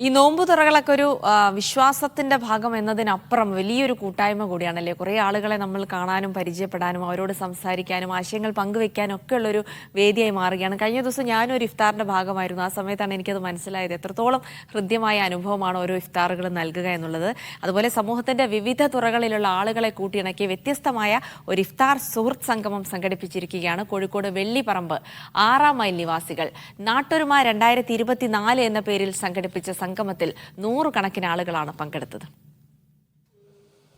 ഈ നോമ്പുതുറകളൊക്കെ ഒരു വിശ്വാസത്തിന്റെ ഭാഗം എന്നതിനപ്പുറം വലിയൊരു കൂട്ടായ്മ കൂടിയാണല്ലേ. കുറേ ആളുകളെ നമ്മൾ കാണാനും പരിചയപ്പെടാനും അവരോട് സംസാരിക്കാനും ആശയങ്ങൾ പങ്കുവെക്കാനും ഒക്കെ ഉള്ളൊരു വേദിയായി മാറുകയാണ്. കഴിഞ്ഞ ദിവസം ഞാനൊരു ഇഫ്താറിന്റെ ഭാഗമായിരുന്നു. ആ സമയത്താണ് എനിക്കത് മനസ്സിലായത് എത്രത്തോളം ഹൃദ്യമായ അനുഭവമാണ് ഓരോ ഇഫ്താറുകൾ നൽകുക എന്നുള്ളത്. അതുപോലെ സമൂഹത്തിന്റെ വിവിധ തുറകളിലുള്ള ആളുകളെ കൂട്ടിയിണക്കി വ്യത്യസ്തമായ ഒരു ഇഫ്താർ സുഹൃത്ത് സംഗമം സംഘടിപ്പിച്ചിരിക്കുകയാണ് കോഴിക്കോട് വെള്ളിപ്പറമ്പ് 6 മൈൽ നിവാസികൾ. നാട്ടൊരുമ 2024 എന്ന പേരിൽ സംഘടിപ്പിച്ച സംഗമത്തിൽ 100 കണക്കിന് ആളുകളാണ് പങ്കെടുത്തത്.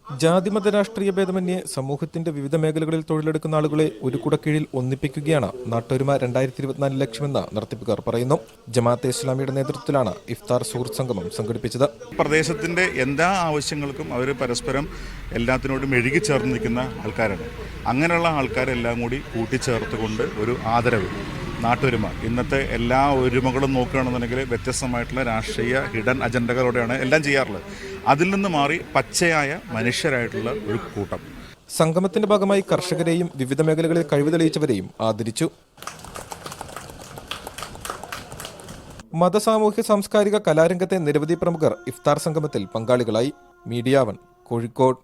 ജാതിമത രാഷ്ട്രീയ ഭേദമന്യേ സമൂഹത്തിന്റെ വിവിധ മേഖലകളിൽ തൊഴിലെടുക്കുന്ന ആളുകളെ ഒരു കുടക്കീഴിൽ ഒന്നിപ്പിക്കുകയാണ് നാട്ടൊരുമ 2024 ലക്ഷ്യമെന്ന് നടത്തിപ്പുകാർ പറയുന്നു. ജമാഅത്തെ ഇസ്ലാമിയുടെ നേതൃത്വത്തിലാണ് ഇഫ്താർ സുഹൃത്ത് സംഗമം സംഘടിപ്പിച്ചത്. പ്രദേശത്തിന്റെ എല്ലാ ആവശ്യങ്ങൾക്കും അവർ പരസ്പരം എല്ലാത്തിനോടും എഴുകിച്ചേർന്ന് നിൽക്കുന്ന ആൾക്കാരാണ്. അങ്ങനെയുള്ള ആൾക്കാരെല്ലാം കൂടി കൂട്ടിച്ചേർത്തുകൊണ്ട് ഒരു ആദരവ് നാട്ടൊരുമ ഇന്നത്തെ എല്ലാ ഒരുമകളും നോക്കുകയാണെന്നുണ്ടെങ്കിൽ വ്യത്യസ്തമായിട്ടുള്ള രാഷ്ട്രീയ ഹിഡൻ അജണ്ടകളോടെയാണ് എല്ലാം ചെയ്യാറുള്ളത്. അതിൽ നിന്ന് മാറി പച്ചയായ മനുഷ്യരായിട്ടുള്ള ഒരു കൂട്ടം. സംഗമത്തിന്റെ ഭാഗമായി കർഷകരെയും വിവിധ മേഖലകളിൽ കഴിവ് തെളിയിച്ചവരെയും ആദരിച്ചു. മതസാമൂഹ്യ സാംസ്കാരിക കലാരംഗത്തെ നിരവധി പ്രമുഖർ ഇഫ്താർ സംഗമത്തിൽ പങ്കാളികളായി. മീഡിയ 1 കോഴിക്കോട്.